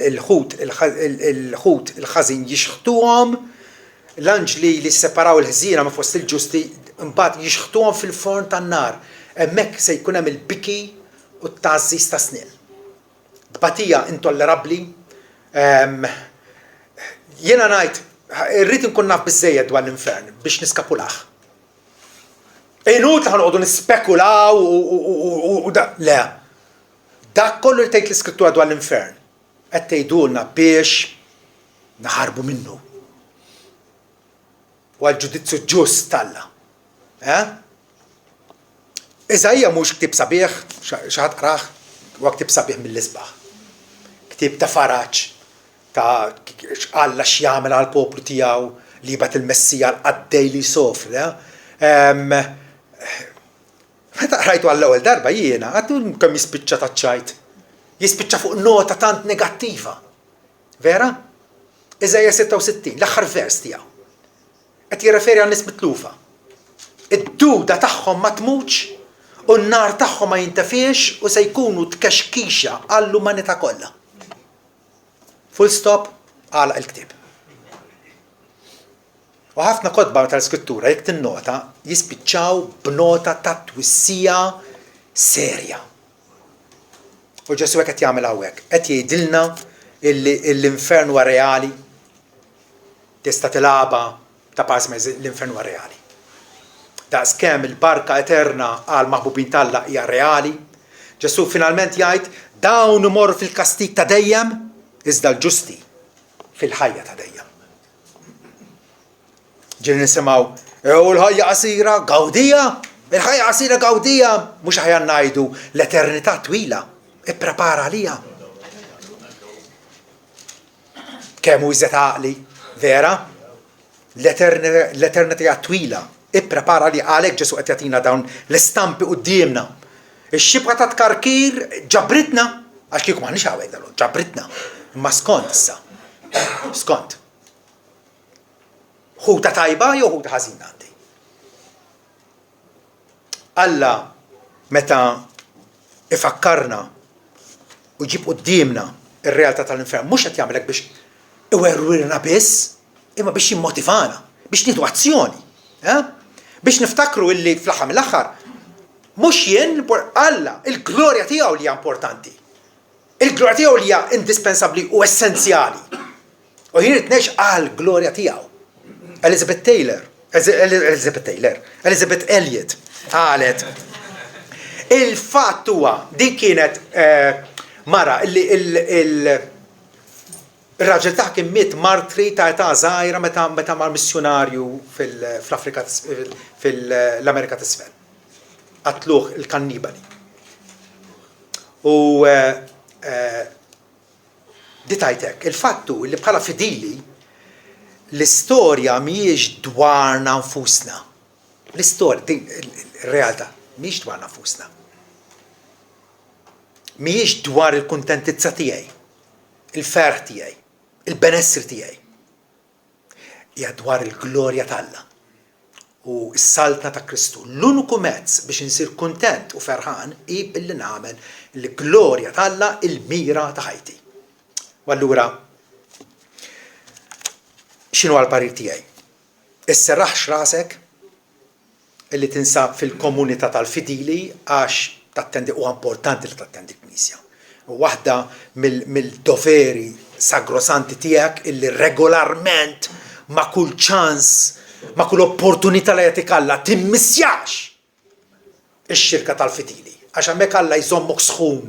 il-ħut il-ħażin jixħtuhom l-anġli li separaw il-ħżiena ma' fost il-ġusti imbagħad jixħtuhom fil-forn tan-nar. Hemmhekk se jkun hemm il-biki u t-tgħażżiż ta' snien. Tbatija intollerabbli. Jiena ngħid irrid inkun naf biżżejjed dwar l-infern biex niskapulah. Inutli ħanqogħdu nispekulaw u da. Le. Dak kollu li tgħid l-iskrittura dwar l-infern qed tgħidulna biex naħarbu minnu. U għall-ġudizzju ġust tal-Alla. Iżajja mhux ktieb sabiħ, xi ħadd qrah, huwa ktieb sabiħ mill-isbaħ. Ktieb ta' faraġġ ta' Alla x'jagħmel għall-poplu tiegħu li jibgħat il-Messija l-qaddej li jsofri. Meta qrajtu għall-ewwel darba jiena għadu kemm jispiċċa taċċajt. Jispiċċa fuq nota tant negattiva. Vera? Iżajja 66, l-aħħar vers tiegħu. Qed jirreferi għan nies mitlufa. Id-duda tagħhom ma tmutx u n-nar tagħhom ma jintafiex u se jkunu tkexkixa għall-umanità kollha. Full stop għala il-ktieb. U ħafna kotba tal-skrittura jekk tinnota jispiċċaw b'nota ta' twissija serja. U Ġesu qed jagħmel hawnhekk, qed jgħidilna l-infern huwa reali. Tista' tilaba ta' pass l-infern huwa reali. Daqskemm il-barka eterna għal maħbubin tal-Alla hija reali, Ġesu finalment jgħid dawn imorru fil-kastik ta' dejjem iżda l-ġusti fil-ħajja ta' dejjem. Ġieli nisimgħu l-ħajja qasira gawdija, il-ħajja qasira gawdija, mhux aħjar ngħidu l-eternità twila, ipprepara għaliha. Kemm hu iżet għaqli, vera? L-eternità twila, ipprepara li għalhekk Ġesu qed jagħtina dawn l-istampi qudiemna. Ix-xibqa ta' tkarkir ġabritna, għax kieku m'aħniex hawnhekk dalgħodu, ġabritna. Imma skont issa. Skont. Ħuta tajba jew ħuta ħażina għandi. Alla meta ifakkarna u ġib qudiemna ir-realtà tal-infern mhux qed jagħmel hekk biex iwerwirna biss, imma biex jimmotivana, biex nieħdu azzjoni. Biex niftakru illi fl-aħħar mill-aħħar mhux jien Alla, il-glorja tiegħu li hija importanti. Il-glorja tiegħu li hija indispensabbli u essenzjali. U jien irid ngħix għall-glorja tiegħu. Elizabeth Elliot qalet il-fatt huwa din kienet mara illi il-raġel ta' kien miet martri ta' età żgħira meta mar missjonarju fl-Afrika fil-Amerika t'isfel. Qatluh il-kannibali. U ditajtek, il-fattu li bħala fidili l-istorja mhijiex dwarna nfusna. L-istorja, il-realtà, mhijiex dwarna nfusna. Mhijiex dwar il-kuntentizza tiegħi, il-ferħ tiegħi, il-benessri tiegħi. Hija dwar il-glorja tal-Alla. U s-saltna ta' Kristu. L-uniku mezz biex insir kuntent u ferħan hi billi nagħmel l-glorja tal-Alla il-mira ta' ħajti. U allura x'inhu għall-parir tiegħi? Isserraħx rasek illi tinsab fil-komunità tal-fidili għax tattendi huwa importanti li tattendi l-Knisja. U waħda mill-doveri sagrosanti tiegħek illi regolarment ma' kull ċans ma' kull opportunità li jagħtik Alla timmissjax ix-xirka tal-fidili. Għax hemmhekk Alla jżommok sħun,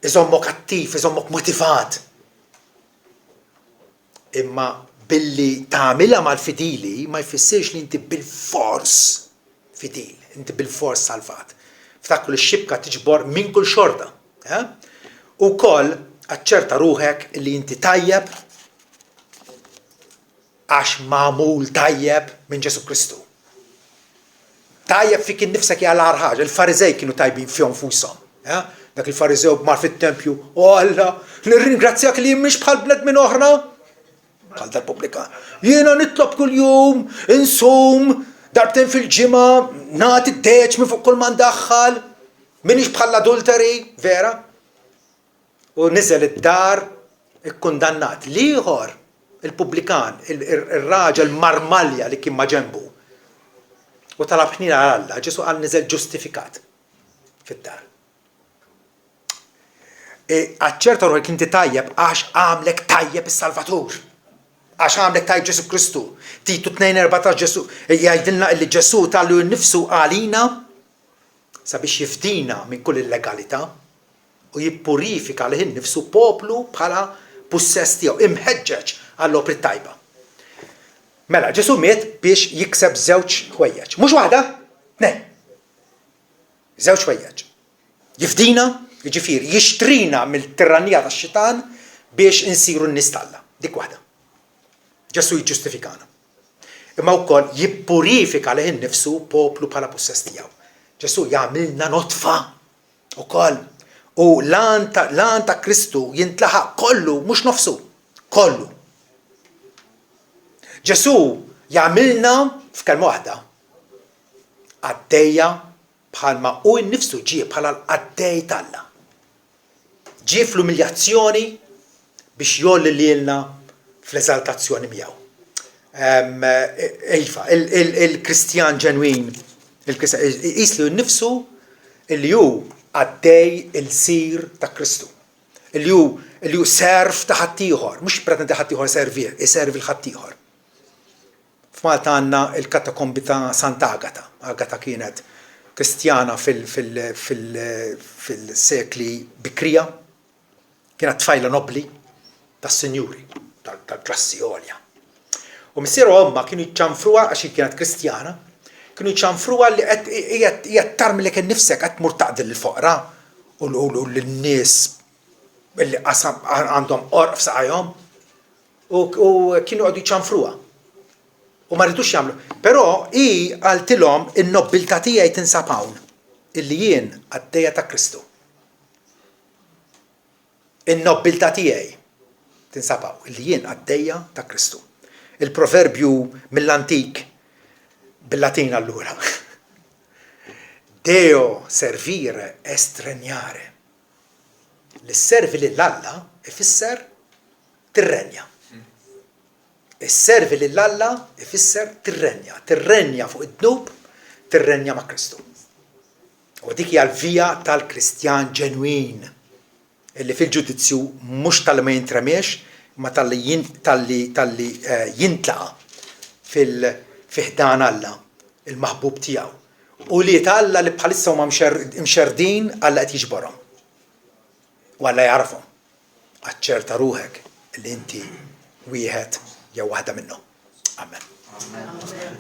jżommok attiv, jżommok motivat. Imma billi tagħmilha mal-fidili ma jfissirx li inti bil-fors fidil, inti bil-fors salvat. Ftakru li x-xibka tiġbor minn kull xorta. Ukoll aċċerta ruħek li inti tajjeb għax magħmul tajjeb minn Ġesu Kristu. Tajjeb fik innifsek hija l-aħħar ħaġa, il-Fariżej kienu tajbin fihom fushom. Dak il-Fariżew mar fit-tempju, Alla, nirringrazzjak li mhix bħal bnedmin oħra. Bħal dal-pubblikan. Jiena nitlob kuljum, insum, darbtejn fil-ġimgħa, nagħti d-deċ minn fuq kull ma ndaħħal, m'iniex bħal adulteri, vera? U niżel id-dar ikkundannat. L-ieħor il-pubblikan, il-raġel marmalja li kien ma' ġenbu. U talab ħnina għal Alla, Ġesu qal niżel ġustifikat fid-dar. Aċċerta ruħek inti tajjeb għax għamlek tajjeb is-Salvatur. Għax għamlek tajjeb Ġesu Kristu. Titu 2:14 Ġesu jgħidilna li Ġesu tallu nnifsu għalina sabiex jifdina minn kull illegalità u jippurifika lih innifsu poplu bħala possess tiegħu imħeġġeġ għall-opri tajba. Mela, Ġesu miet biex jikseb żewġ ħwejjeġ. Mhux waħda? Nej. Żewġ ħwejjeġ. Jifdina, jiġifieri jixtrina mill-tirannija tax-xitan biex insiru n-nies tal-Alla. Dik waħda. Ġesu jiġġustifikana. Imma wkoll jippurifika lih innifsu poplu bħala possess tiegħu. Ġesu jagħmilna notfa ukoll. U l-għan ta' Kristu jintlaħaq kollu, mhux nofsu, kollu. Ġesu jagħmilna f'kelma waħda għaddejja bħalma u nnifsu ġie bħala l-għaddej tal-Alla. Ġie fl-umiljazzjoni biex jolli lilna fl-eżaltazzjoni miegħu. Iva, il-Kristjan ġenwin, jislu nnifsu illi hu għaddej il-sir ta' Kristu. Illi hu serv ta' ħaddieħor, mhux pretendi ħaddieħor servi l-ħaddieħor. F'Malta għandna il-katakombi ta' Sant'Agata. Agata kienet kristjana fil-sekli bikrija kienet tfajla nobli tas-sinjuri tal-klassi għolja. U missieru omma kienu jċanfruha għax kienet kristjana, kienu jċanfruha li qed tarmilek innifsek qed tmur taqdil il-foqra u l-nies li għandhom qorq f'saqajhom u kienu għadu jċanfruha. U ma rridux jagħmlu. Però hi qaltilhom in-nobbiltà tiegħi tinsab hawn illi jien għaddejja ta' Kristu. In-nobbiltà tiegħi tinsab hawn illi jien għaddejja ta' Kristu. Il-proverbju mill-antik bil-Latin allura. Deo servire est regnare. Li servi lill-Alla ifisser tirrenja. Is-servi lill-Alla ifisser tirrenja. Tirrenja fuq id-dnub, tirrenja ma' Kristu. U dik hija l-vija tal-Kristjan ġenwin illi fil-ġudizzju mhux tal-ma jintremiex, ma tal-li jintlaqa fil-ħdan Alla, il-maħbub tiegħu. U li Alla li bħalissa huma mxerdin Alla qed jiġborhom. U Alla jarafhom. Aċċerta ruħek li inti wieħed jew waħda minnhom. Amen.